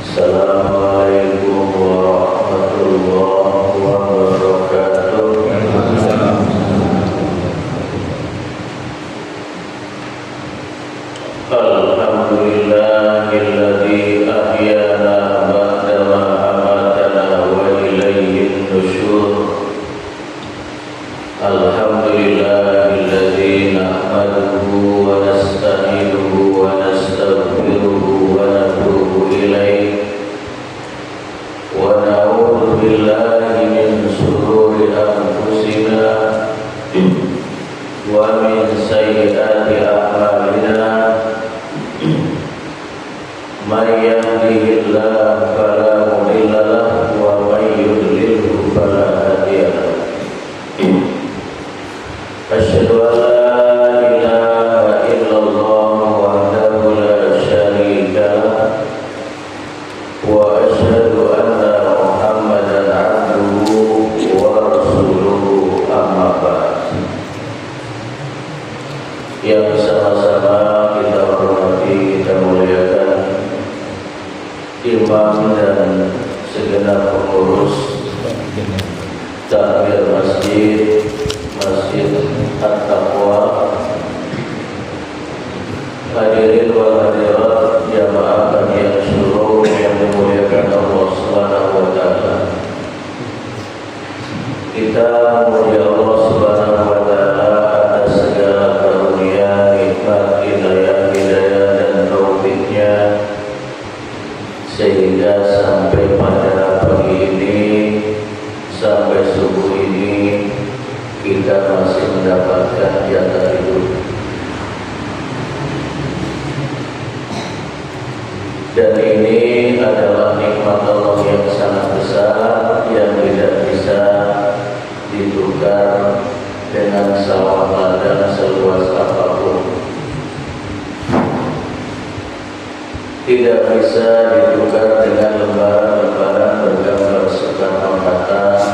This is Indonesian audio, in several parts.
Assalamualaikum warahmatullahi wabarakatuh. Alhamdulillahilladzi ahyana ba'da ma amatana wa ilayhin nusyur. Alhamdulillahilladzi nahmaduhu wa nasta'inuhu wa nastaghfiruhu wa natubu ilaihi wa na'udzu billahi min shururi anfusina wa min sayyiati a'malina. May yahdihillahu fala mudilla lahu wa may yudlilhu fala hadiya lahu. Asyhadu an la ilaha illallah wahdahu la syarika lahu wa asyhadu anna Muhammadan abduhu wa rasuluhu, amma ba'd. Yang sama-sama kita hormati, kita muliakan imam dan segenap pengurus takmir masjid At-Taqwa, hadirin wal hadirat jamaah yang syukur yang dimuliakan Allah Subhanahu wa taala. Kita memuji Allah Subhanahu wa taala atas segala karunia, nikmat, hidayah dan taufiknya, sehingga sampai pada pagi ini, sampai subuh ini, kita masih mendapatkan jatah hidup. Dan ini adalah nikmat Allah yang sangat besar, yang tidak bisa ditukar dengan sawah ladang seluas apapun. Tidak bisa ditukar dengan lembaran-lembaran bergambar Soekarno Hatta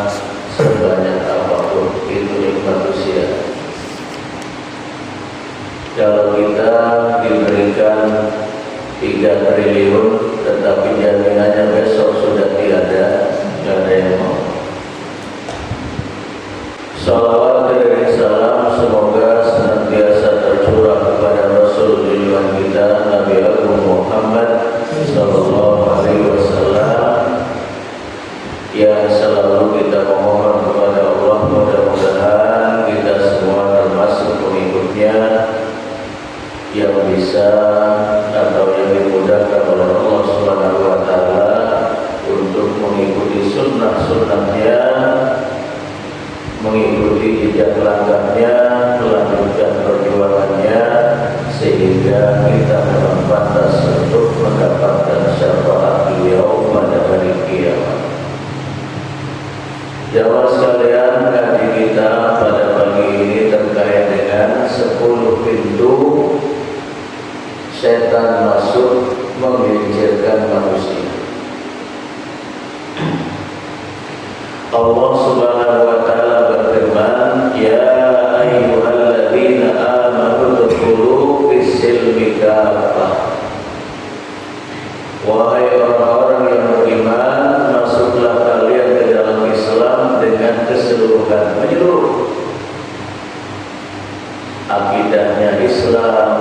sebanyak apapun. Itu nikmat usia. Kalau kita diberikan 3 triliun tetapi jaminannya besok sudah tiada, tidak ada yang mau. Salawat dan salam semoga senantiasa tercurah kepada Rasul junjungan kita Nabi Agung Muhammad sallallahu alaihi wasallam, yang selalu kita memohon kepada Allah mudah-mudahan kita semua termasuk pengikutnya yang bisa atau yang dimudahkan oleh Allah Subhanahu wa taala untuk mengikuti sunnah-sunnahnya, mengikuti jejak langkahnya, melanjutkan perjuangannya, sehingga kita memang pantas untuk mendapatkan syafaat beliau pada hari kiamat. Jamaah sekalian, kaji kita pada pagi ini terkait dengan 10 pintu setan masuk menggelincirkan manusia. Allah Subhanahu wa taala berfirman, "Ya ayyuhalladzina amanu udkhulu fis-silmi kaffah." Wahai orang-orang yang beriman, masuklah kalian ke dalam Islam dengan keseluruhan, menyeluruh. Akidahnya Islam,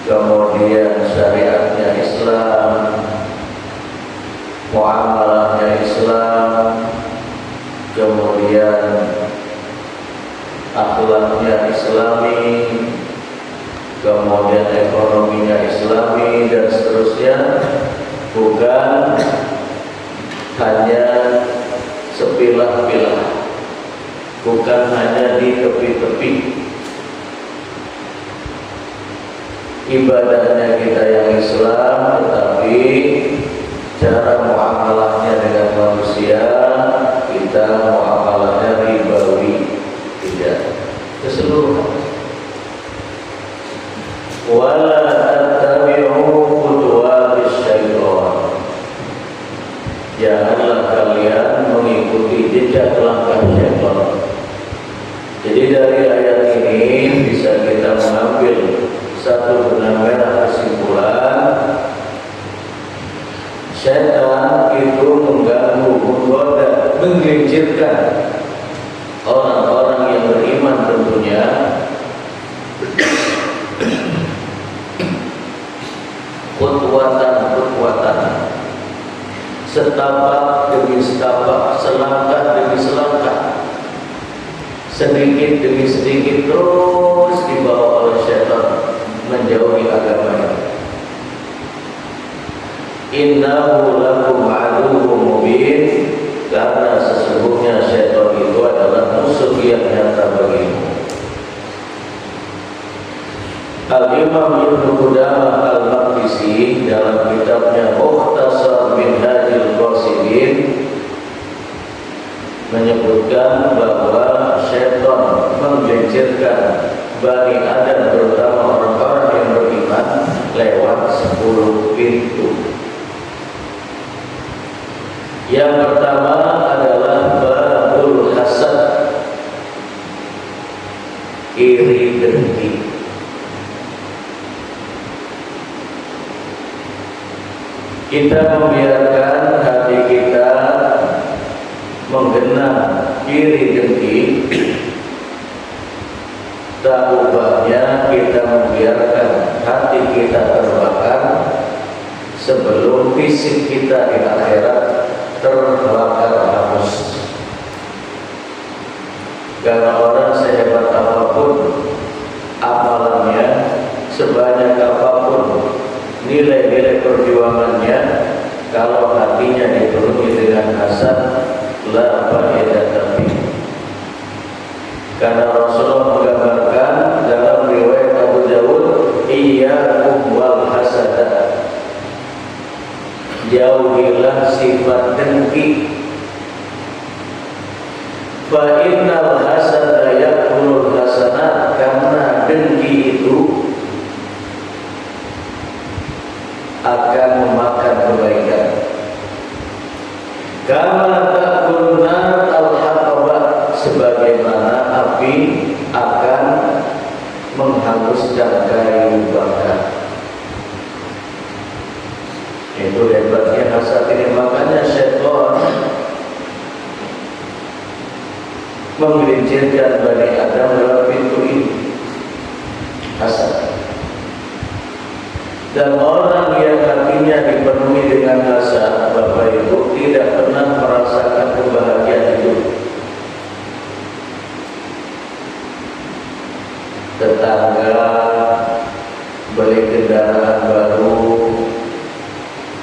kemudian syariatnya Islam, muamalahnya Islam, kemudian akhlaknya Islami, kemudian ekonominya Islami, dan seterusnya. Bukan hanya sepilah-pilah, bukan hanya di tepi-tepi. Ibadahnya kita yang Islam, tetapi cara muamalahnya dengan manusia kita muamalahnya ribawi, tidak keseluruhan. Wala tattabi'u khutuwatis syaitan. Janganlah kalian mengikuti jejak langkah syaitan. Jadi dari ayat ini bisa kita mengambil satu benang merah kesimpulan menggelincirkan orang-orang yang beriman tentunya kekuatan, setapak demi setapak, selangkah demi selangkah, sedikit demi sedikit terus dibawa oleh syaitan menjauhi agamanya. Innahu lakum aduwwum mubin, karena sesungguhnya syaitan itu adalah musuh yang nyata bagimu. Al-Imam Ibnu Qudamah Al-Maqdisi dalam kitabnya Mukhtasar Minhajul Qasidin menyebutkan bahwa syaitan menggelincirkan Bani Adam, terutama orang-orang yang beriman, lewat 10 pintu. Yang pertama adalah babul hasad, iri dengki. Kita membiarkan hati kita menggenang iri dengki, tak ubahnya kita membiarkan hati kita terbakar sebelum fisik kita di akhirat terbakar hangus. Karena orang sehebat apapun amalannya, sebanyak apapun nilai-nilai perjuangannya, kalau hatinya dipenuhi dengan hasad, la faedah fi. Karena Rasulullah menggambarkan dalam riwayat Abu Dawud, iyyakum wal hasada, jauhilah sifat dengki. Fa innal hasada yakulul hasanat, karena dengki itu akan memakan kebaikan. Kama ta'kulun nar al-haqabah, sebagaimana api akan menghanguskan kayu bakar. Itu hebatnya hasad ini. Makanya syaitan menggelincirkan Bani Adam lewat pintu ini, hasad. Dan orang yang hatinya dipenuhi dengan hasad, Bapak Ibu, tidak pernah merasakan kebahagiaan hidup. Tetangga beli kendaraan baru,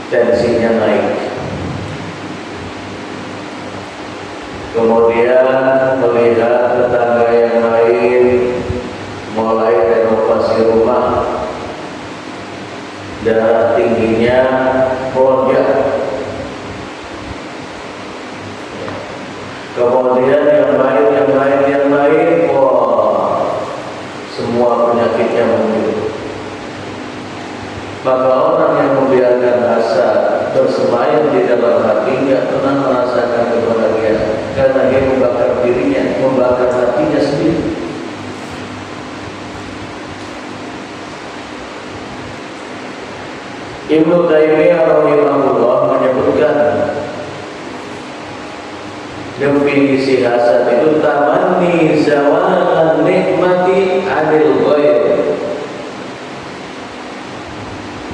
tensinya naik. Kemudian melihat tetangga yang lain mulai renovasi rumah, darah tingginya melonjak. Kemudian yang lain, wah, semua penyakitnya muncul. Maka orang yang membiarkan hasad bersemayam di dalam hati tidak pernah merasakan kebahagiaan, karena dia membakar dirinya, membakar hatinya sendiri. Ibnu Taimiyah rahimahullah menyebutkan definisi hasad itu tamanni zawalan nikmati 'anil ghair,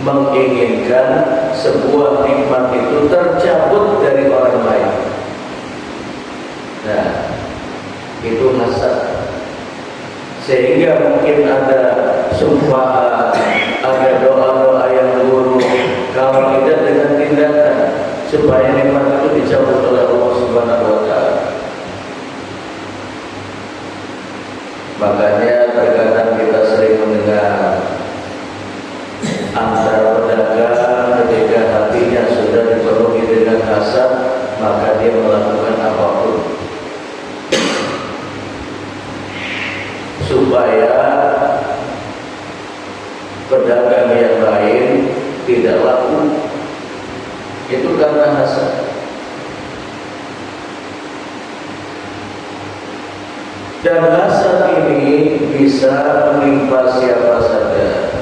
menginginkan sebuah nikmat itu tercabut dari orang lain. Nah, itu hasad. Sehingga mungkin ada sumpah, ada doa-doa yang buruk, kalau tidak dengan tindakan supaya nikmat itu dicabut oleh Allah Subhanahu wa Ta'ala. Makanya terkadang kita sering mendengar antara pedagang ketika hatinya sudah dipenuhi dengan hasad, maka dia melakukan apapun supaya pedagang yang lain tidak laku. Itu karena hasad. Dan hasad ini bisa menimpa siapa saja,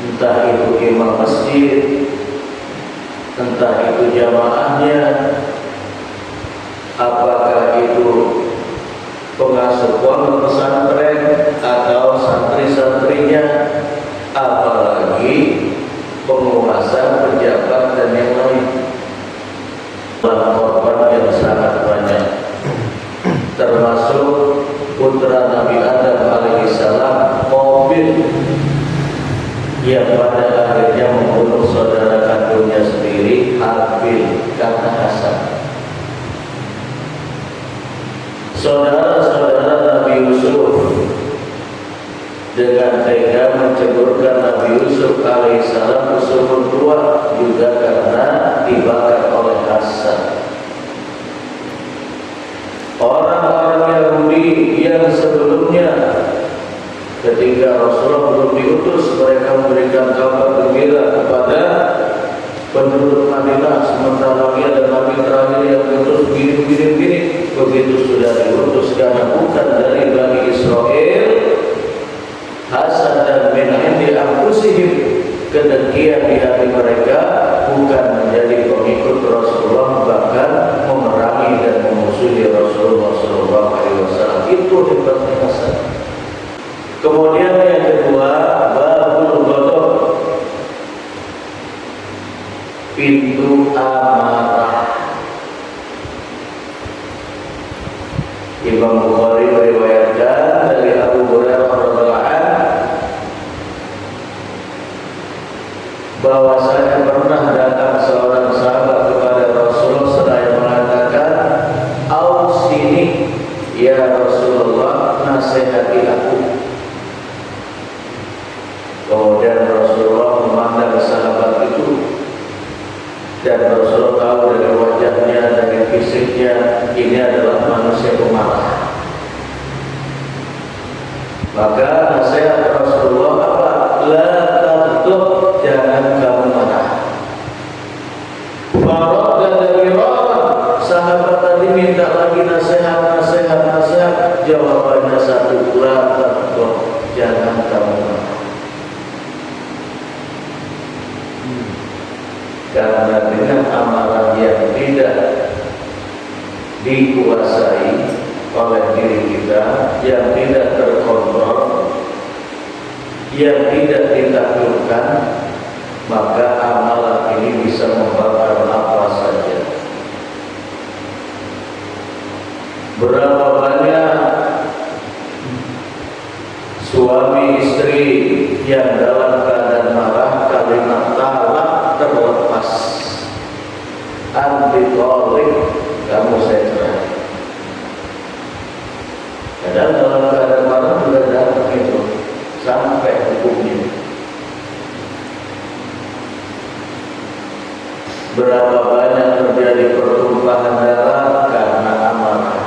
entah itu imam masjid, entah itu jamaahnya, apakah itu pengasuh pondok pesantren atau santri-santrinya, apalagi penguasa, pejabat dan yang lain. Korban yang sangat banyak, termasuk putra Nabi Adam alaihissalam, Qabil, yang pada akhirnya membunuh saudara kandungnya sendiri, Habil, karena hasad. Saudara-saudara Nabi Yusuf dengan tega menceburkan Nabi Yusuf alaihissalam ke sumur tua juga karena dibakar oleh hasad. Orang-orang Yahudi yang sebelumnya ketika Rasulullah belum diutus, mereka memberikan kabar gembira kepada penduduk Madinah, sementara lagi ada Nabi terakhir yang diutus begini. Begitu sudah diutus karena bukan dari Bani Israel, hasad dan min indi anfusihim, kedengkian di hati mereka, bukan menjadi pengikut Rasulullah, bahkan memerangi dan memusuhi Rasulullah SAW. Itu hebatnya hasad. Kemudian yang kedua, babul ghadab, pintu amarah. Imam Bukhari meriwayatkan dari Abu Hurairah radhiyallahu anhu bahwasanya pernah datang seorang sahabat kepada Rasulullah seraya mengatakan, "Ausini ya Rasulullah, nasihati aku." Kemudian Rasulullah memandang sahabat itu, dan Rasulullah tahu dari wajahnya, dari fisiknya, ini adalah manusia pemarah. Maka nasihat Rasulullah apa? La taghdab, jangan kamu marah. Farad dari orang sahabat tadi minta lagi nasihat. Jawabannya satu, la taghdab, jangan kamu marah. Karena dengan amarah yang tidak dikuasai oleh diri kita, yang tidak terkontrol, yang tidak ditaklukkan, maka amarah ini bisa membakar apa saja. Berapa banyak suami istri yang dalam keadaan marah, kalimat talak terlepas, anti tolik, kamu saya cerai. Kadang dalam keadaan marah juga datang itu sampai hukumnya. Berapa banyak terjadi pertumpahan darah karena amarah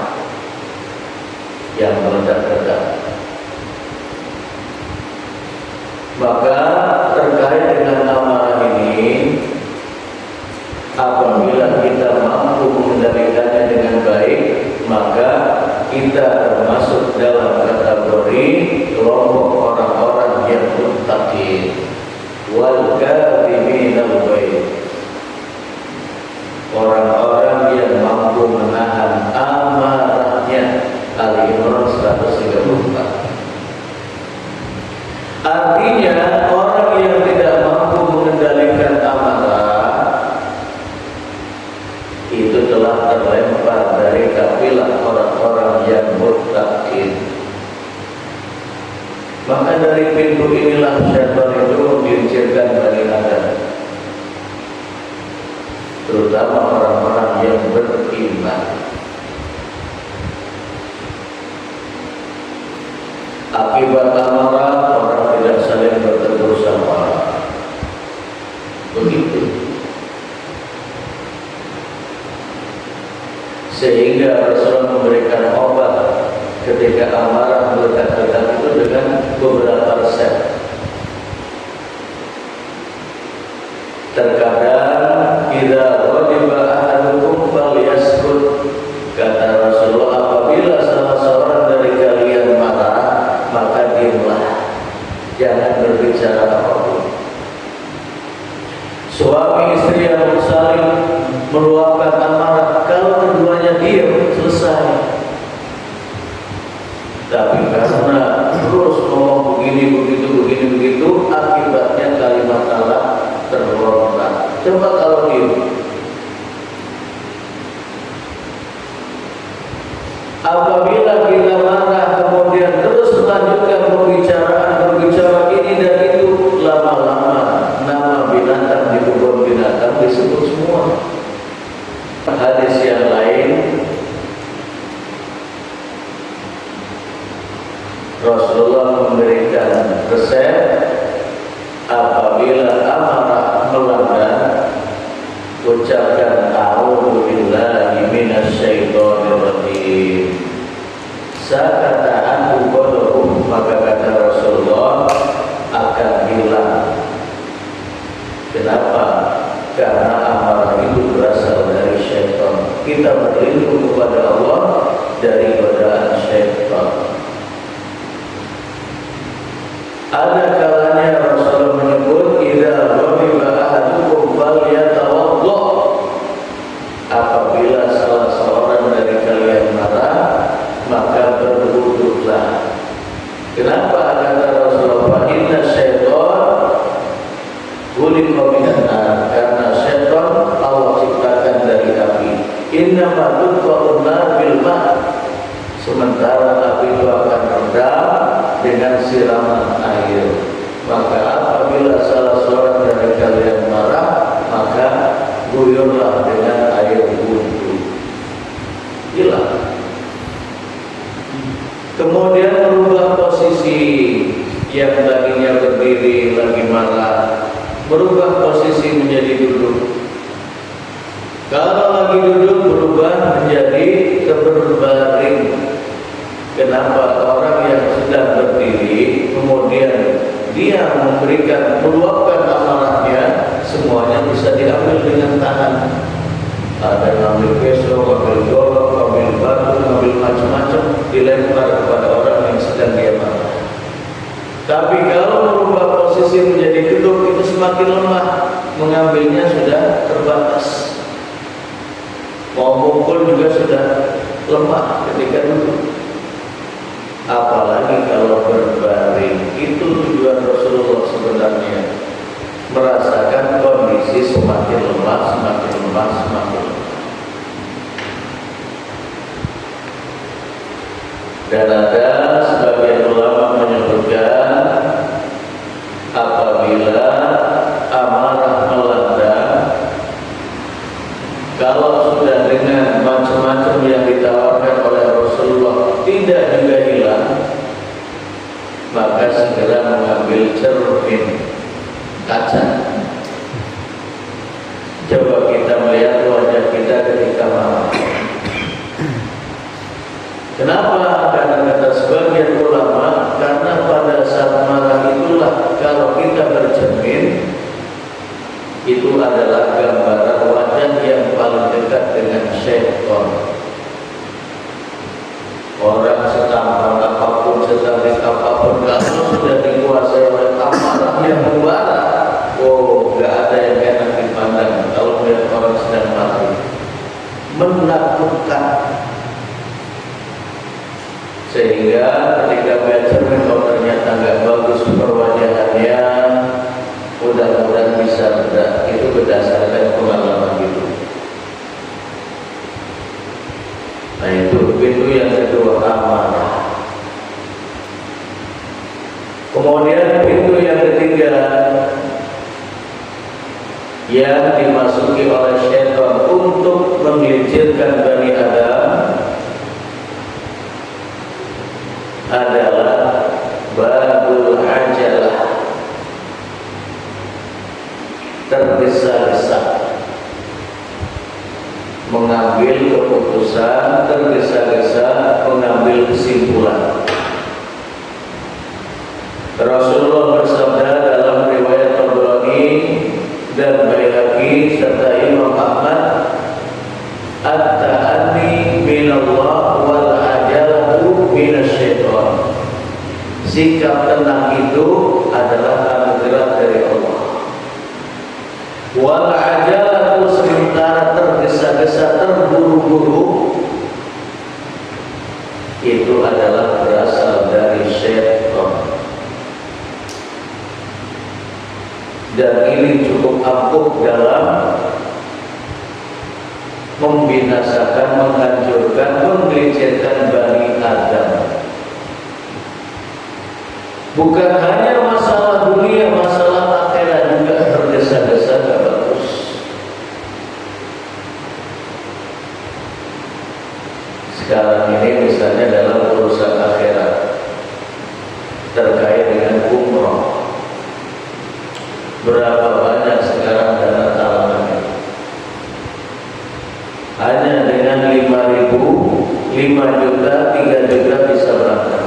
yang meledak-ledak. Maka terkait dengan amarah ini, apabila kita mampu mengendalikannya dengan baik, maka kita termasuk dalam kategori kelompok orang-orang yang muttaqin, wal kadhiminal ghaidh, orang-orang yang mampu menahan amarahnya. Al-Imran 134. Artinya orang yang tidak mampu mengendalikan amarah itu telah terlempar dari kafilah orang-orang yang muttaqin. Maka dari pintu inilah syaitan itu diizinkan Bani Adam, terutama orang-orang yang beriman. Akibat amarah, orang tidak saling bertegur sapa. Begitu. Sehingga Rasulullah memberikan obat ketika amarah meledak-ledak itu dengan beberapa resep. Terkadang idza ghadiba ahadukum falyaskut, kata Rasulullah, apabila salah seorang dari kalian marah, maka diamlah, jangan berbicara apapun. Suami suami istri yang saling meluapkan amarah, kalau keduanya diam, selesai. Tapi karena terus ngomong begini begitu, akibatnya kalimat talak terlontar. Coba kalau diam. Apabila kita marah kemudian terus melanjutkan berbicara ini dan itu, lama-lama nama binatang di kebun binatang disebut semua. Hadis yang lain, Rasulullah memberikan resep apabila amarah melanda, ucapkan a'udzu billahi minasyaitonir rajim. Sakata anhu qadahu, maka kata Rasulullah akan hilang. Kenapa? Karena amarah itu berasal dari syaitan. Kita berlindung kepada Allah dari godaan syaitan. Ada kalanya Rasulullah menyebut idza ghadiba ahadukum falyatawadda. Apabila salah seorang dari kalian marah, maka berwuduklah. Kenapa kata Rasulullah? Inna syaitan khuliqa minan nar, karena syaitan Allah ciptakan dari api. Inna ma tudfa'un nar bil ma', sementara api itu akan redam dengan siraman air. Maka apabila salah seorang dari kalian marah, maka guyurlah dengan air wudhu. Hilang. Kemudian merubah posisi, yang tadinya berdiri lagi marah, berubah posisi menjadi duduk. Kalau lagi duduk berubah menjadi berbaring. Kenapa? Orang yang sedang berdiri kemudian dia meluapkan amarahnya, semuanya bisa diambil dengan tangan. Ada yang ambil pisau, ambil golok, ambil batu, ambil macam-macam, dilempar kepada orang yang sedang dia marah. Tapi kalau merubah posisi menjadi duduk, itu semakin lemah, mengambilnya sudah terbatas. Mau mukul juga sudah lemah ketika duduk. Apalagi kalau berbaring. Itu tujuan Rasulullah sebenarnya, merasakan kondisi semakin lemah, semakin lemah, semakin lemah. Dan ada sebagian ulama menyebutkan apabila amarah melanda, kalau sudah dengan macam-macam yang ditawarkan oleh Rasulullah tidak juga hilang, maka segera mengambil cermin kaca. Coba kita melihat wajah kita ketika marah. Kenapa? Karena kata sebagian ulama, karena pada saat marah itulah kalau kita bercermin, itu adalah gambaran wajah yang paling dekat dengan syaitan. Orang setampan apapun, secantik apapun, kalau sudah dikuasai oleh amarah yang membara, oh, gak ada yang enak dipandang. Kalau melihat orang sedang marah, menakutkan. Sehingga ketika cermin, oh ternyata nggak bagus perwajahannya, mudah-mudahan bisa bedah. Itu berdasarkan pengalaman itu. Nah itu pintu yang kedua, amarah. Kemudian pintu yang ketiga yang dimasuki oleh syaitan untuk menggelincirkan Bani Adam adalah babul ajalah, tergesa-gesa mengambil keputusan, tergesa-gesa mengambil kesimpulan. Rasulullah bersabda dalam riwayat Tabrani dan Baihaqi serta Imam Ahmad, at-ta'anni minallah wal ajalatu minasyaitan. Sikap tenang itu adalah anugerah dari Allah. Wal dan ini cukup ampuh dalam membinasakan, menghancurkan, menggelincirkan Bani Adam. Bukan hanya masalah dunia, masalah akhirat juga tergesa-gesa gak bagus. Sekarang ini misalnya dalam urusan akhirat terkait dengan umroh, berapa banyak sekarang dana talangannya? Hanya dengan 5.000, 5 juta, 3 juta bisa berangkat.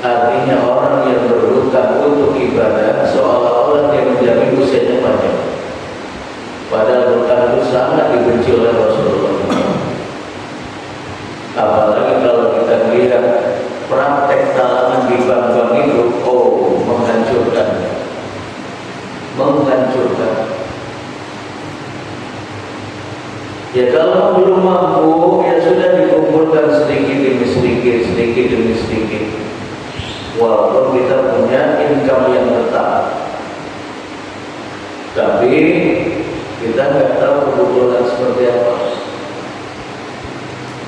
Artinya orang yang berhutang untuk ibadah seolah-olah dia menjamin usianya panjang. Padahal hutang itu sangat dibenci oleh Rasulullah. Apalagi kalau kita melihat praktek talangan di bank-bank itu, menghancurkan. Ya kalau belum mampu, ya sudah dikumpulkan sedikit demi sedikit. Walaupun kita punya income yang tetap, tapi kita nggak tahu kebutuhan seperti apa.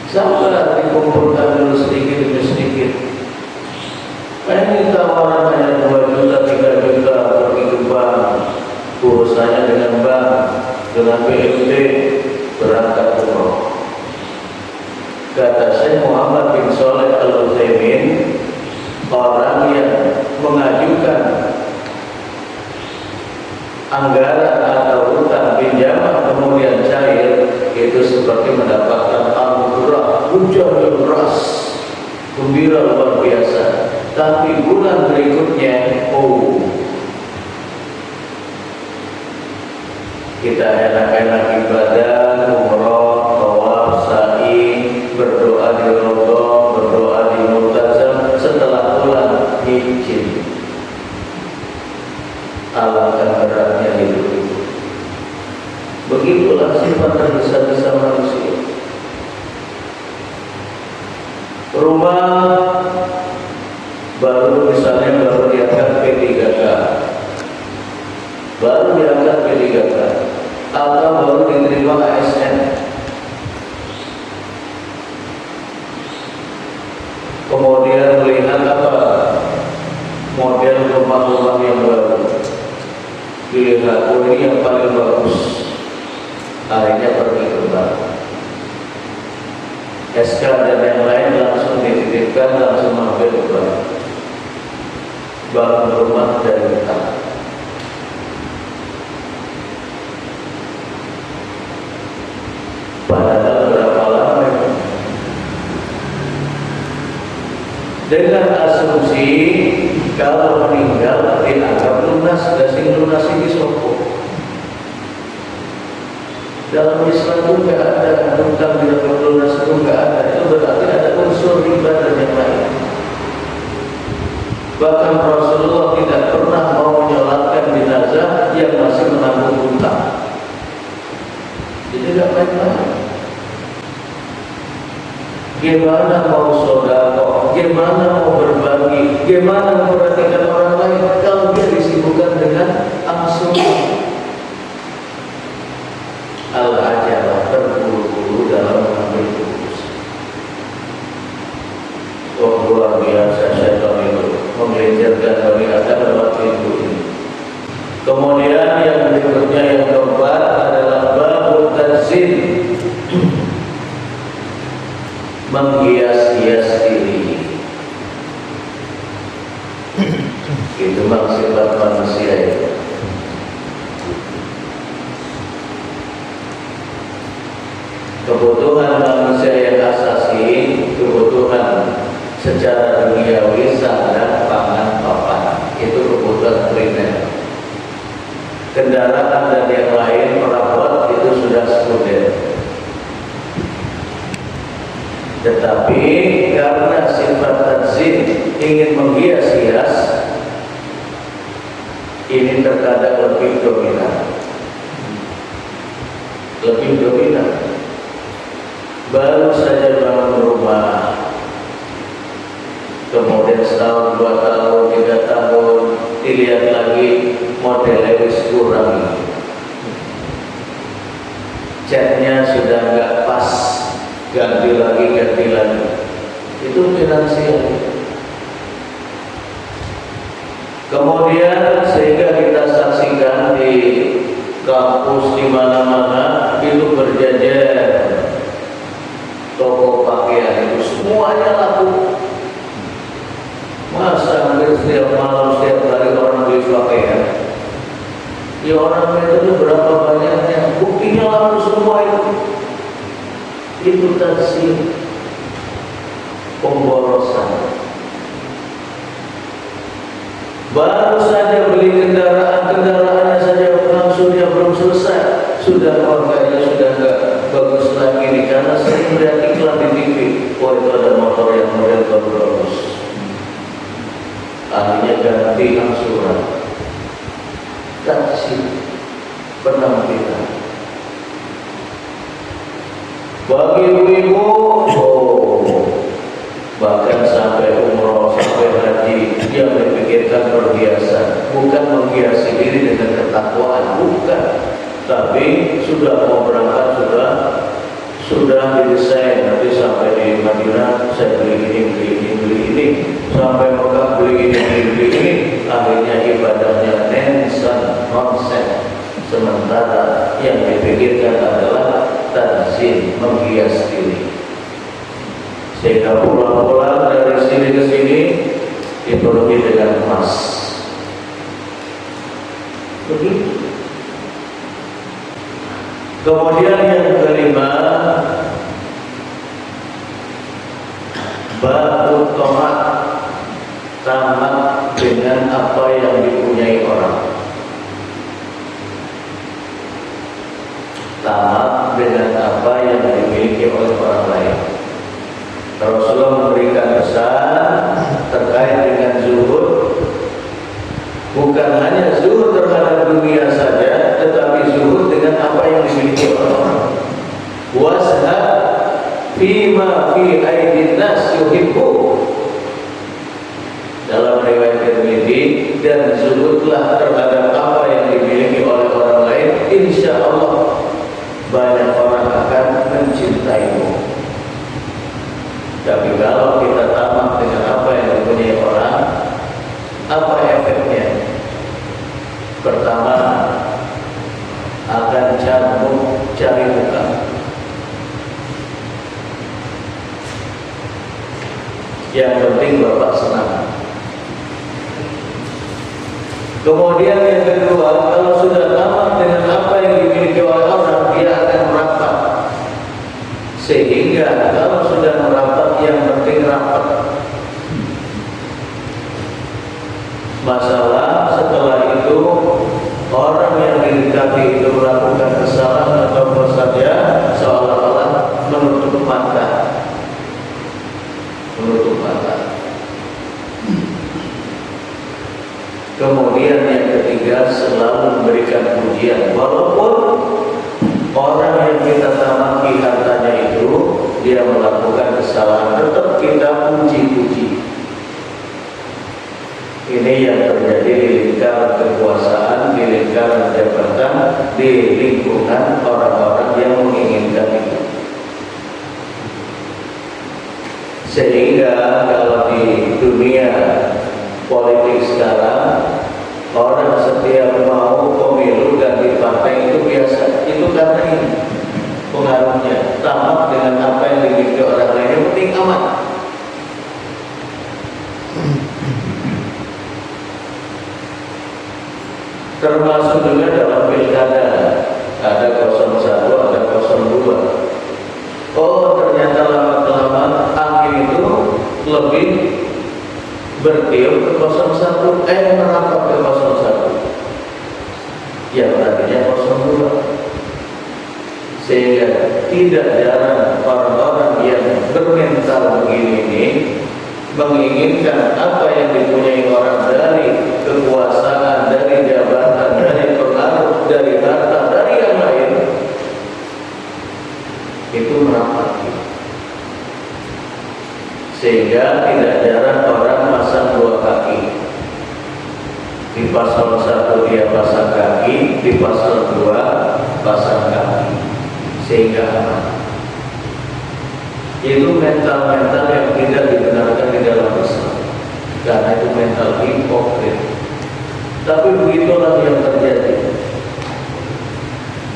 Sabar, dikumpulkan dulu sedikit demi sedikit. Ini tawaran hanya 2 juta, 3 juta, pergi ke bank, urusannya dengan bank, dengan BMT, berangkat umroh. Kata Syekh Muhammad bin Shalih Al-Utsaimin, orang yang mengajukan anggaran atau hutang pinjaman kemudian cair, itu seperti mendapatkan anugerah hujan deras, gembira luar biasa. Tapi bulan berikutnya, kita enak-enak ibadah, umroh, tawaf, sa'i, berdoa di Raudah, berdoa di Multazam, setelah pulang izin. Alangkah beratnya hidup itu. Begitulah sifat tergesa-gesa manusia. Rumah baru diangkat P3K, atau baru diterima ASN, kemudian melihat model rumah-rumah yang baru, dilihat ini yang paling bagus, akhirnya pergi ke bank. SK dan yang lain langsung dititipkan, langsung mampir ke bank rumah dari hutang. Padahal berapa lama itu? Dengan asumsi kalau meninggal dianggap lunas, dasing lunasi di sopo. Dalam Islam itu tidak ada hutang tidak lunas, itu tidak ada. Itu berarti ada unsur riba dan yang lain. Bahkan Rasulullah tidak pernah mau menyolatkan jenazah yang masih menanggung hutang. Jadi tidak baik-baik. Gimana mau sedekah, gimana mau berbagi, gimana memperhatikan orang lain kalau dia disibukkan dengan angsuran. Al-ajalah, terburu-buru dalam mengambil keputusan. Luar biasa syaitan itu menggelincirkan Bani Adam lewat pintu ini. Kemudian yang berikutnya, yang keempat adalah babul tanzil, menghias-hias diri. Itu sifat manusia itu. Kebutuhan manusia yang asasi, kebutuhan secara duniawi, sandang, pangan, papan, itu kebutuhan primer. Kendaraan dan yang lain, perabot, itu sudah sekunder. Tetapi karena sifat tanzil ingin menghias-hias, ini terkadang lebih dominan. Baru saja bangun rumah, kemudian setahun, 2 tahun, 3 tahun, dilihat catnya sudah nggak pas, ganti lagi, itu finansial. Kemudian sehingga kita saksikan di kampus di mana-mana itu berjajar toko pakaian itu semuanya laku. Masa hampir setiap malam, setiap hari orang beli pakaian. Ya orang itu berapa banyaknya? Buktinya laku semua itu. Itu tadi pemborosan. Baru saja beli kendaraannya saja maksudnya belum selesai, sudah harganya sudah enggak bagus lagi nih, karena sering melihat iklan di TV. Oh itu ada motor yang model bagus, akhirnya ganti angsuran, taksi, penampilan. Bagi ibu-ibu, bahkan sampai umroh, sampai haji, dia memikirkan perhiasan, bukan menghiasi diri dengan ketakwaan, bukan. Tapi sudah mau berangkat, sudah didesain. Nanti sampai di Madinah saya beli ini, sampai Mekah beli ini. Akhirnya ibadahnya nonsen. Sementara yang dipikirkan adalah tanzim, menghias diri. Sehingga pulang-pulang dari sini ke sini dipenuhi dengan emas. Begitu. Kemudian yang kelima, bab tamak, tamak dengan apa yang dipunyai orang. Tamak dengan apa yang dimiliki oleh orang lain. Rasulullah memberikan pesan terkait dengan zuhud, bukan hanya zuhud terhadap dunia saja, tetapi zuhud dengan apa yang dimiliki orang. Washab fima fi aidin nas yuhibbu. Dalam riwayat Tirmidzi, dan zuhudlah terhadap apa yang dimiliki oleh orang lain, insya Allah banyak orang akan mencintaimu. Tapi kalau kita tamak dengan apa yang dipunyai orang, apa efeknya? Pertama, akan cari muka. Yang penting Bapak senang. Kemudian yang kedua, kalau sudah tamak dengan apa yang dimiliki oleh orang, dia akan merapat. Sehingga kalau sudah merapat, yang penting rapat. Masalah setelah itu, orang yang didekati itu melakukan kesalahan atau apa saja, seolah-olah menutup mata. Kemudian yang ketiga, selalu memberikan pujian. Walaupun orang yang kita tamaki hartanya itu dia melakukan kesalahan, tetap kita puji-puji. Ini yang terjadi di lingkaran kekuasaan, di lingkaran jabatan, di lingkungan orang-orang yang menginginkan itu. Sehingga kalau di dunia politik sekarang, orang setiap mau pemilu ganti partai itu biasa. Itu karena ini pengaruhnya tamak dengan apa yang dimiliki orang lain, yang penting aman. Termasuk juga dalam pilkada, ada 01, ada 02. Oh ternyata lama-kelamaan angin itu lebih bertiup ke 01, merapat ke 01, yang tadinya 02. Sehingga tidak jarang orang-orang yang bermental begini ini menginginkan apa yang dipunyai orang dari kekuasaan, dari jabatan, dari pengaruh, dari harta, dari yang lain, itu merapat. Sehingga tidak jarang orang pasang dua kaki. Di pasal 1 dia pasang kaki, di pasal 2 pasang kaki. sehingga aman. Itu mental-mental yang tidak dibenarkan di dalam Islam, karena itu mental hipokrit. Tapi begitulah yang terjadi.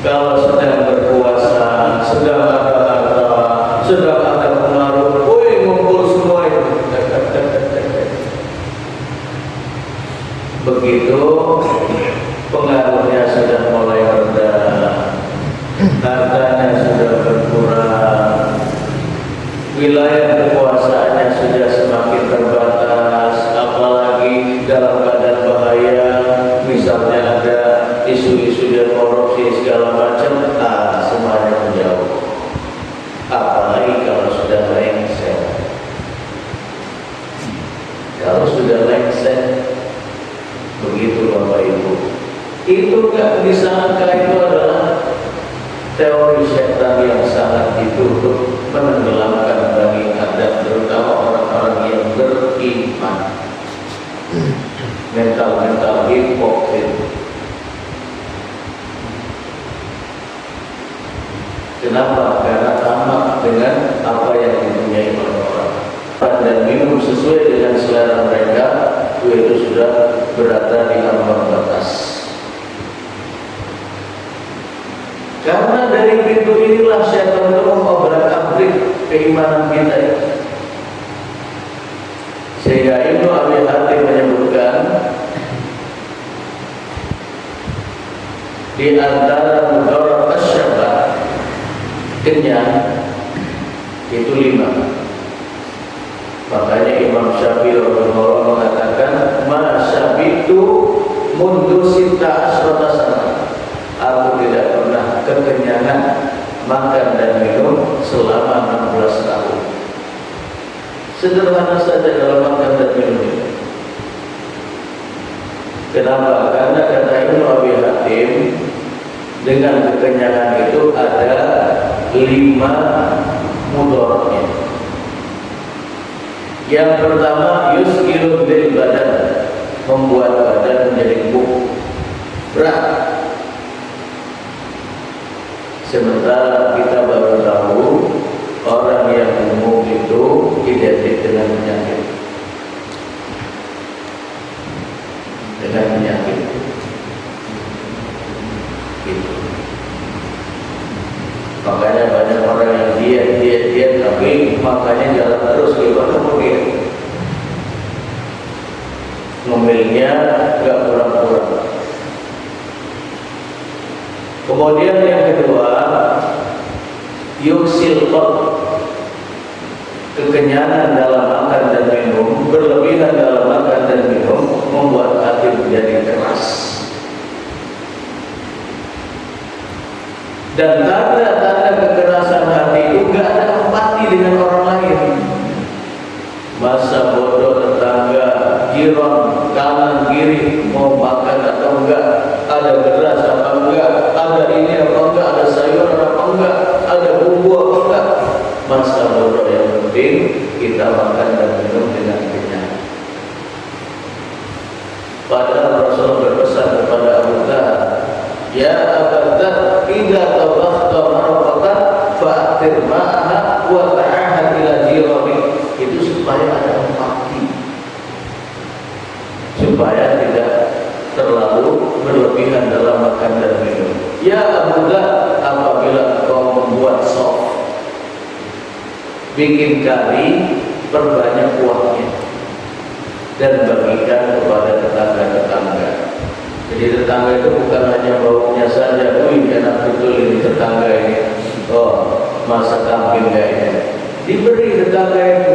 Kalau sedang berpuasa, sedang ada harta, sedang ada pengaruh, woi ngumpul semua itu. Begitu pengaruhnya sudah mulai rendah, hartanya sudah berkurang, wilayah kekuasaannya sudah semakin terbatas, apalagi dalam keadaan bahaya, misalnya ada isu-isu dan korupsi segala macam, semuanya menjauh. Apalagi kalau sudah lengser. Kalau sudah lengser, begitu Bapak Ibu. Itu nggak disangka itu adalah teori setan yang sangat ditutup menenggelamkan Bani Adam, terutama orang-orang yang beriman. Mental-mental hipokrit. Kenapa? Karena tamak dengan apa yang dipunyai oleh orang. Dan minum sesuai dengan selera mereka, itu sudah berada di ambang batas. Karena dari pintu inilah syaitan itu mengobrak-abrik keimanan kita. Sehingga Ibnu Abi Hatim menyebutkan di antara mudarat asyabah, kenyang itu 5. Makanya Imam Syafi'i rahimahullah mengatakan, "Ma syabitu mundu sita asrata sana." Aku tidak pernah kekenyangan makan dan minum selama 16 tahun. Sederhana saja dalam makan dan minum. Kenapa? Karena kata Ibnu Abi Hatim, dengan kekenyangan itu ada 5 mudaratnya. Yang pertama, yuskilun bil badan, membuat badan menjadi berat. Sementara kita baru tahu orang yang gemuk itu identik dengan penyakit. Dengan penyakit. Gitu. Makanya banyak orang yang diet tapi makanya jalan terus, gimana mau diet? Ngomilnya gak kurang-kurang. Kemudian yang kedua, yuksil qalb, kekenyangan dalam makan dan minum, berlebihan dalam makan dan minum membuat hati menjadi keras. Dan tanda-tanda kekerasan hati itu gak ada empati dengan orang lain. Masa bodoh tetangga, jiran, kanan kiri, mau makan atau enggak, ada beras apa enggak, ada ini apa enggak, ada sayuran apa enggak, ada bumbu apa enggak. Masa bodoh yang penting kita makan dan minum dengan kenyang. Padahal Rasul berpesan kepada Abu Dhar, "Ya Abu Dhar, idza tabakhta marqatan fa'tir ma'aha wa ta'ahad ila jirani." Itu supaya ada empati, supaya tidak terlalu berlebihan dalam makan dan minum. Ya Abu Dhar, apabila kau membuat sop, bikin kari, perbanyak kuahnya dan bagikan kepada tetangga-tetangga. Jadi tetangga itu bukan hanya baunya saja, wih enak betul ini tetangga ini, oh masak kambing kayaknya, diberi tetangga itu.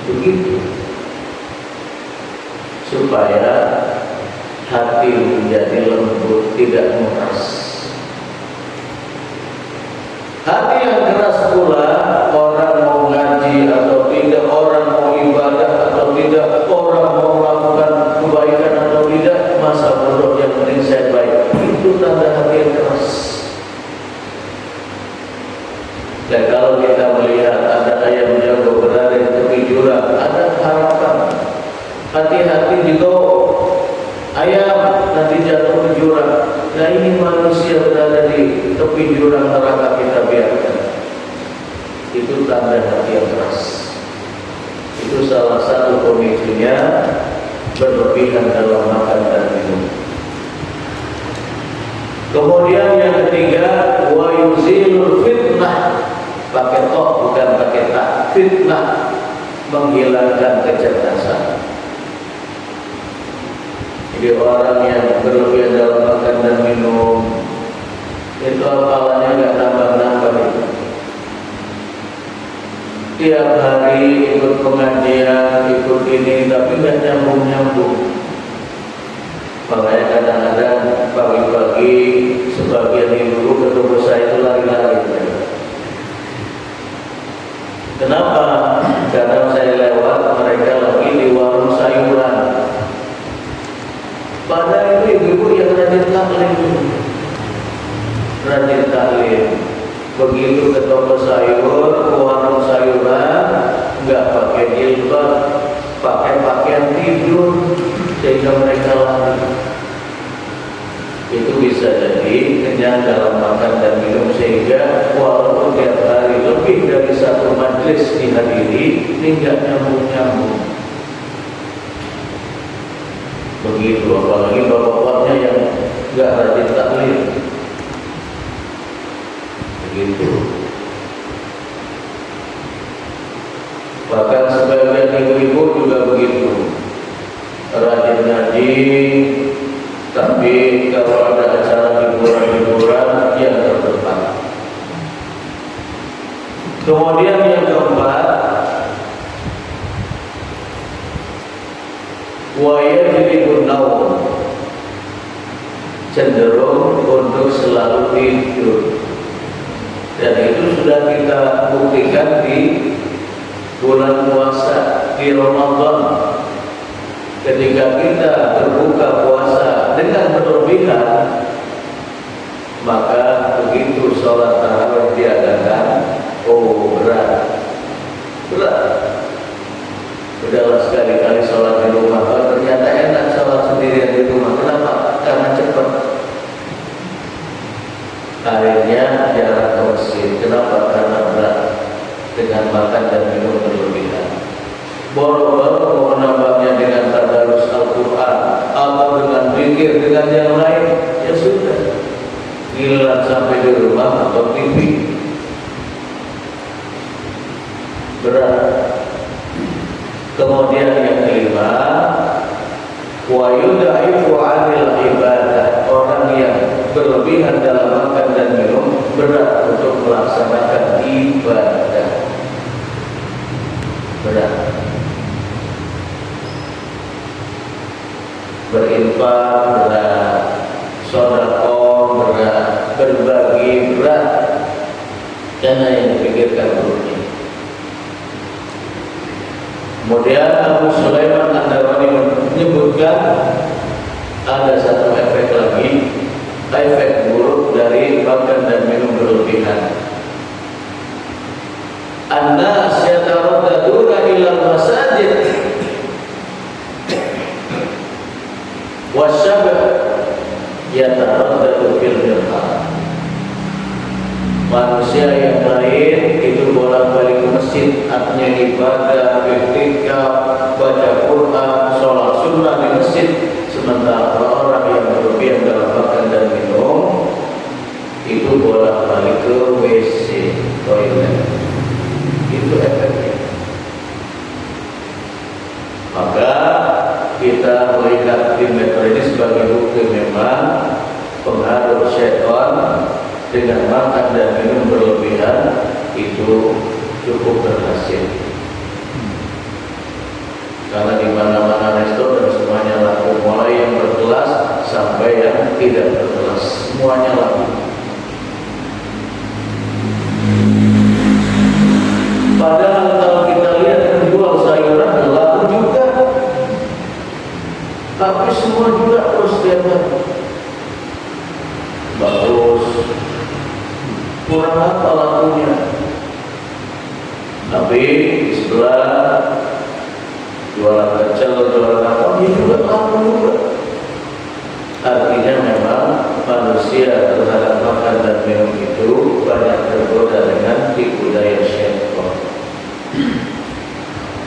Begitu supaya hati menjadi lembut, tidak keras. Hati yang keras pula, orang mau ngaji atau tidak, orang mau ibadah atau tidak, orang mau melakukan kebaikan atau tidak, masa bodoh yang penting saya baik. Itu tanda hati yang keras. Dan kalau kita melihat ada ayam jago berada di tepi jurang, ada harapan. Hati-hati juga ayam nanti jatuh ke jurang. Nah ini manusia berada di tepi jurang neraka kita biarkan. Itu tanda hati yang keras. Itu salah satu pemicunya berlebihan dalam makan dan minum. Kemudian yang ketiga, wa yuzilul fitnah. Pakai toh bukan pakai tak. Fitnah, menghilangkan kecerdasan. Jadi orang yang berlebihan dalam makan dan minum itu hafalannya nggak nambah-nambah itu. Tiap hari ikut pengajian, ikut ini, tapi nggak nyambung-nyambung. Makanya kadang-kadang pagi-pagi sebagian ibu ketemu saya itu lari-lari. Kenapa? Karena saya lewat, mereka lagi di warung sayuran. Padahal itu ibu-ibu yang rajin taklim. Rajin taklim. Begitu ke toko sayur, ke warung sayuran, nggak pakai jilbab, pakai pakaian tidur, sehingga mereka lari. Itu bisa jadi kenyang dalam makan dan minum, sehingga walaupun tiap hari lebih dari satu majelis dihadiri, ini nggak nyambung-nyambung. Begitu, apalagi bapak-bapaknya yang nggak rajin taklim. Begitu. Bahkan sebagian ibu-ibu juga begitu, rajin ngaji, tapi kalau ada acara hiburan-hiburan yang terdepan. Kemudian yang keempat, wa yajlibun naum, cenderung untuk selalu tidur. Dan itu sudah kita buktikan di bulan puasa, di Ramadan. Ketika kita berbuka puasa dengan berlebihan, maka begitu sholat tarawih diadakan, oh berat. Udahlah sekali-kali sholat di rumah, ternyata enak sholat sendirian di rumah. Kenapa? Karena cepat. Akhirnya jarang ke masjid. Kenapa? Karena berat dengan makan dan minum berlebihan. Boro-boro mau menambahnya dengan tadarus Al-Quran atau dengan zikir, dengan yang lain, ya sudah. Giliran sampai di rumah atau TV, berat. Kemudian yang kelima, wa yudaifu 'anil ibadah. Orang yang berlebihan dalam makan dan minum berat untuk melaksanakan ibadah. Berat. Berinfak berat, sedekah berat, berbagi berat, karena yang dipikirkan perutnya. Kemudian Abu Sulaiman Ad-Darani menyebutkan ada satu efek lagi, efek buruk dari makan dan minum berlebihan. An-nas yataraddaduna ila masajid wasyabah yataraddadu fil mirqah. Manusia yang lain itu bolak-balik ke masjid, artinya ibadah, iktikaf, baca Quran, sholat sunnah di masjid. Sementara orang yang berlebihan dalam makan dan minum itu bolak-balik ke WC, toilet. Itu efeknya. Maka kita melihat di metode ini sebagai bukti memang pengaruh syaitan dengan makan dan minum berlebihan itu cukup berhasil. Karena di mana-mana resto dan semuanya laku, mulai yang berkelas sampai yang tidak berkelas, semuanya laku. Padahal kalau kita lihat penjual sayuran laku juga, tapi semua juga terus tiap hari bagus. Kurang apa lakunya? Tapi di sebelah jualan pecel, jualan apa, dia juga laku juga. Artinya memang manusia terhadap makan dan minum itu banyak tergoda dengan tipu daya syaitan.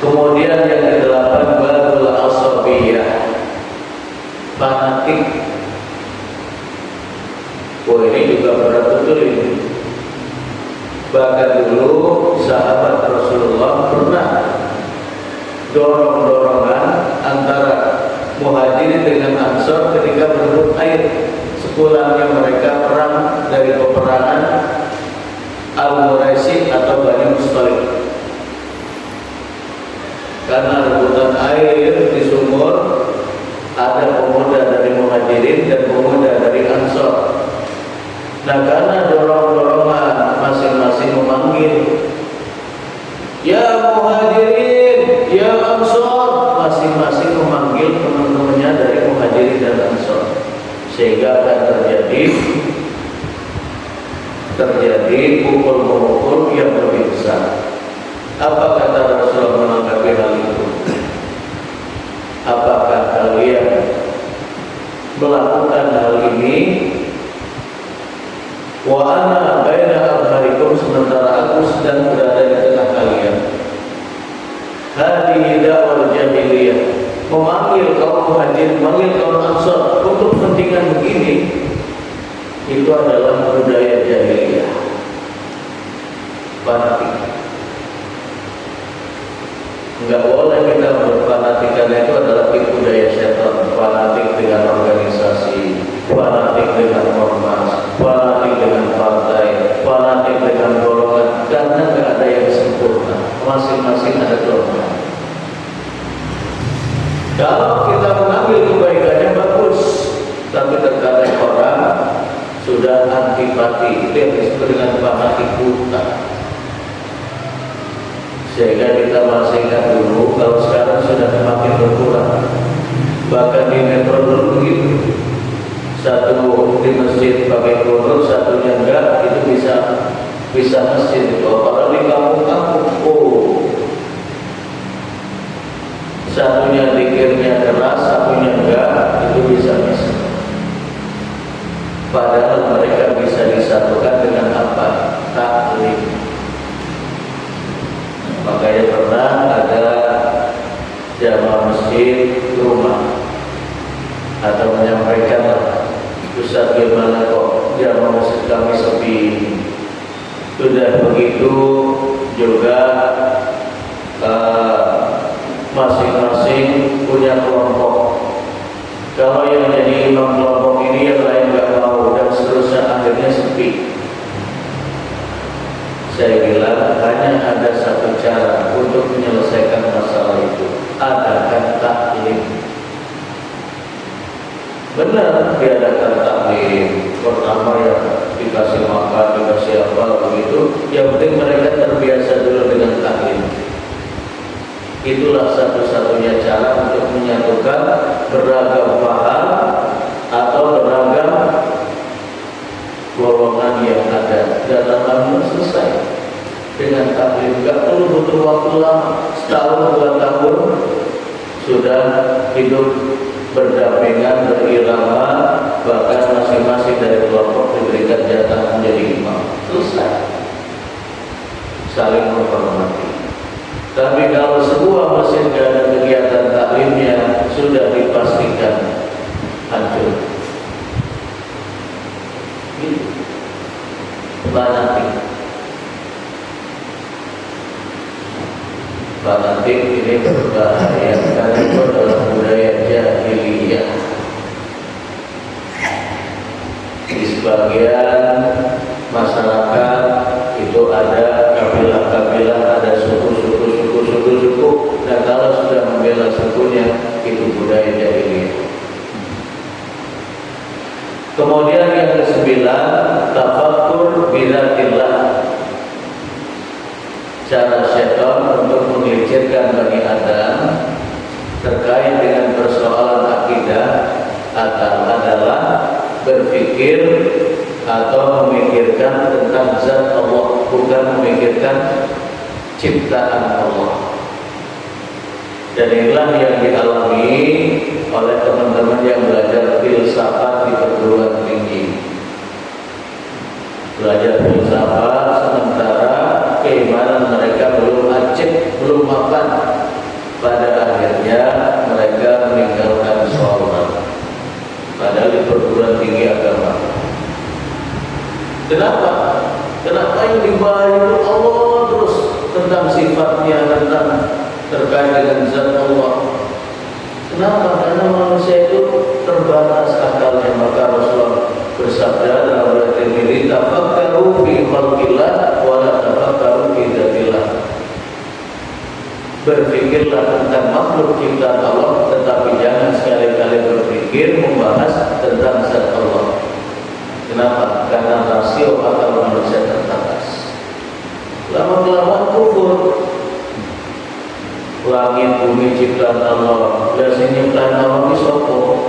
Kemudian yang kedelapan, babul asabiyah, fanatik. Ini juga berat betul ini. Bahkan dulu sahabat Rasulullah pernah dorong-dorongan antara Muhajirin dengan Ansor ketika berebut air sepulangnya mereka perang dari peperangan Al-Muraisi atau Bani Mustalik. Karena rebutan air di sumur, ada pemuda dari Muhajirin dan pemuda dari Ansor. Nah, karena dorong-dorongan masing-masing memanggil, ya Muhajirin, ya Ansor, masing-masing memanggil teman-temannya dari Muhajirin dan Ansor, sehingga akan terjadi pukul-memukul yang lebih besar. Apa kata Rasulullah menanggapi hal itu? Apakah kalian melakukan hal ini? Wa ana baina adharikum, sementara aku sedang berada di tengah kalian. Hadihi da'wal jahiliyah, memanggil kaum Muhajir, memanggil kaum Ansar untuk kepentingan begini, itu adalah budaya jahiliyah, fanatik. Enggak boleh kita berfanatik, karena itu adalah tipu daya setan. Fanatik dengan organisasi, fanatik dengan ormas, fanatik dengan partai, fanatik dengan golongan, karena enggak ada yang sempurna, masing-masing ada golongan. Kalau kita mengambil kebaikannya bagus, tapi terkadang orang sudah antipati, itu yang disebut dengan fanatik buta. Sehingga kita masih ingat dulu, kalau sekarang sudah semakin berkurang. Bahkan di metro dulu begitu, satu di masjid pakai kunut, satunya enggak, itu bisa masjid itu. Apalagi di kampung-kampung, satunya zikirnya keras, satunya enggak, itu bisa. Padahal mereka bisa disatukan dengan apa? Taklim. Makanya pernah ada jamaah masjid rumah atau menyampaikan, Ustaz, gimana kok jamaah masjid kami sepi? Sudah begitu juga masing-masing punya kelompok. Kalau yang jadi imam kelompok ini yang lain nggak mau, dan seterusnya, akhirnya sepi. Saya bilang hanya ada satu cara untuk menyelesaikan masalah itu, adakan taklim. Benar diadakan taklim, pertama ya dikasih makan, dikasih apa begitu. Yang penting mereka terbiasa dulu dengan taklim. Itulah satu-satunya cara untuk menyatukan beragam paham atau beragam golongan yang ada, dan alhamdulillah selesai dengan taklim. Gak perlu butuh waktu lama, setahun 2 tahun sudah hidup berdampingan, berirama, bahkan masing-masing dari kelompok diberikan jatah menjadi imam. Selesai, saling menghormati. Tapi kalau sebuah masjid gak ada kegiatan taklimnya, sudah dipastikan hancur. Fanatik ini berbahaya karena itu adalah budaya jahiliyah. Di sebagian masyarakat itu ada kabilah-kabilah, ada suku, dan kalau sudah membela sukunya, itu budaya jahiliyah. Kemudian yang ke-9, tafakkur bidatillah, cara syaitan untuk menggelincirkan Bani Adam terkait dengan persoalan akidah adalah berpikir atau memikirkan tentang zat Allah, bukan memikirkan ciptaan Allah. Dan inilah yang dialami oleh teman-teman yang belajar filsafat di perguruan tinggi. sholat, padahal di perguruan tinggi agama. Kenapa? Kenapa yang dibahas itu Allah terus tentang sifatnya, tentang terkait dengan zat Allah. Kenapa? Karena manusia itu terbatas akalnya. Maka Rasulullah bersabda dalam riwayat Tirmidzi, "Tafakkaru fi khalqillah wa la tafakkaru fi dzatillah." Berpikirlah tentang makhluk ciptaan Allah, tetapi jangan sekali-kali berpikir membahas tentang zat Allah. Kenapa? Karena rasio akal manusia terbatas. Lama-kelamaan kufur. Langit bumi ciptaan Allah, biasanya ciptaan Allah ini sopo.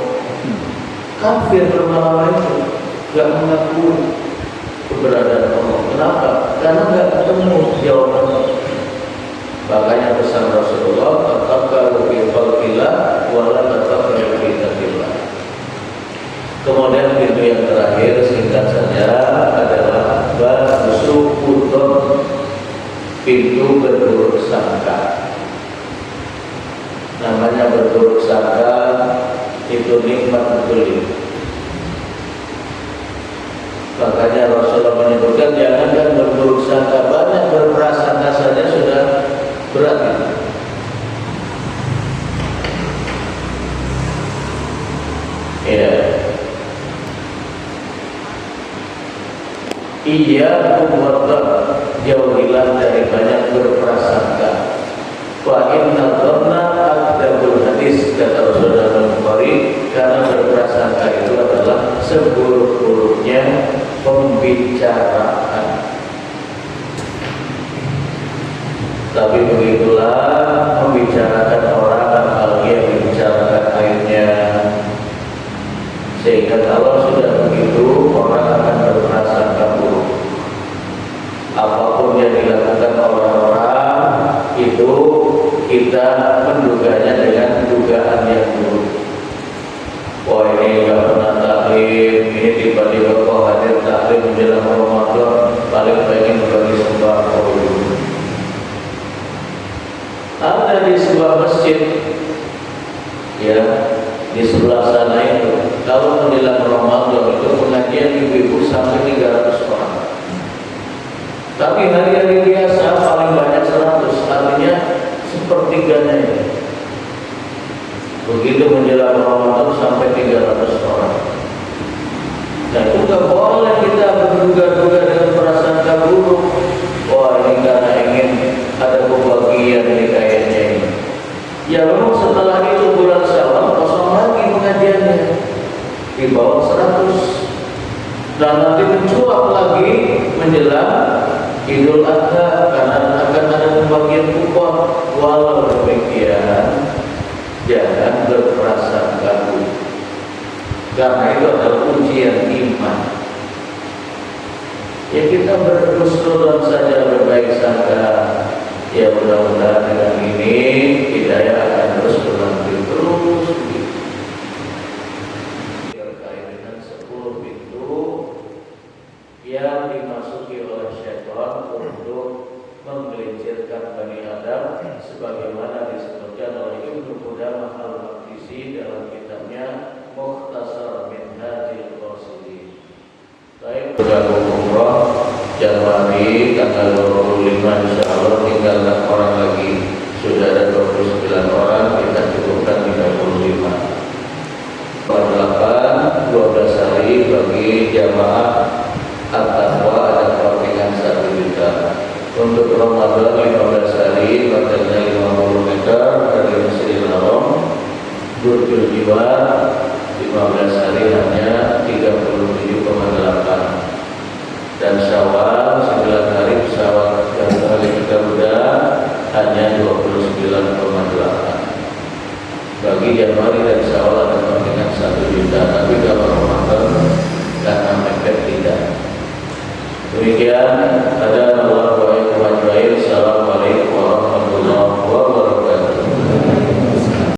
Kafir bermalam itu, gak mengakui keberadaan Allah. Kenapa? Karena gak ketemu jawabannya. Makanya pesan Rasulullah, "Tafakkaru fi khalqillah wa la tafakkaru fi dzatillah." Kemudian pintu yang terakhir singkat saja adalah babu su'udzon, pintu berburuk sangka. Namanya berburuk sangka itu nikmat betul. Makanya Rasulullah menyebutkan jangankan berburuk sangka, banyak berprasangka saja sudah berat. Ya. Iya, kumwadzan, jauhilah dari banyak berprasangka. Wa inna dhanna akdzabul hadis, kata Rasulullah Al-Bukhari, karena berprasangka itu adalah seburuk-buruknya pembicaraan. Tapi begitulah membicarakan orang, apalagi yang dibicarakan lainnya. Sehingga kalau sudah begitu, orang akan berprasangka buruk. Apapun yang dilakukan orang-orang itu kita menduganya dengan dugaan yang buruk. Oh, ini nggak pernah taklim, ini tiba-tiba kok hadir taklim menjelang Ramadan, paling pengen bagi sembako. Ada di sebuah masjid, ya, di sebelah sana itu, kalau menjelang Ramadan itu pengajian ibu-ibu sampai 300 orang. Tapi hari-hari biasa paling banyak 100, artinya sepertiganya ini. Begitu menjelang Ramadan sampai 300 orang. Nah itu nggak boleh kita berduga-duga dengan prasangka buruk. Wah, ini karena ingin ada kebahagiaan ini kayaknya ini. Ya memang setelah itu bulan Syawal kosong lagi pengajiannya di bawah 100. Dan nanti mencuat lagi menjelang Idul Adha karena akan ada pembagian kupon. Walau demikian, jangan berprasangka buruk, karena itu adalah ujian iman. Ya kita berhusnuzon saja, berbaik sangka. Ya mudah-mudahan dengan ini hidayah akan terus berlanjut terus. Terkait dengan 10 pintu yang dimasuki oleh syaitan untuk menggelincirkan Bani Adam, sebagaimana disebutkan oleh Ibnu Qudamah Al-Maqdisi dalam kitabnya Mukhtasar Minhajul Qasidin. Baik, sudah umroh Januari tanggal 25 insyaallah, tinggal 6 orang lagi. Sudah ada 29 orang, kita cukupkan 35. 8, 12 hari bagi jamaah At-Taqwa ada pelatihan 1 juta. Untuk Ramadan 15 hari, batasnya 50 meter dari Masjidil Haram. Burjul Jiwar 15 hari hanya 37,8. Dan Syawal 9 hari pesawat yang kali Garuda hanya 29,8. Bagi Januari dan Syawal ada pelatihan 1 juta. Tapi kalau Ramadan karena mepet tidak. Demikian ada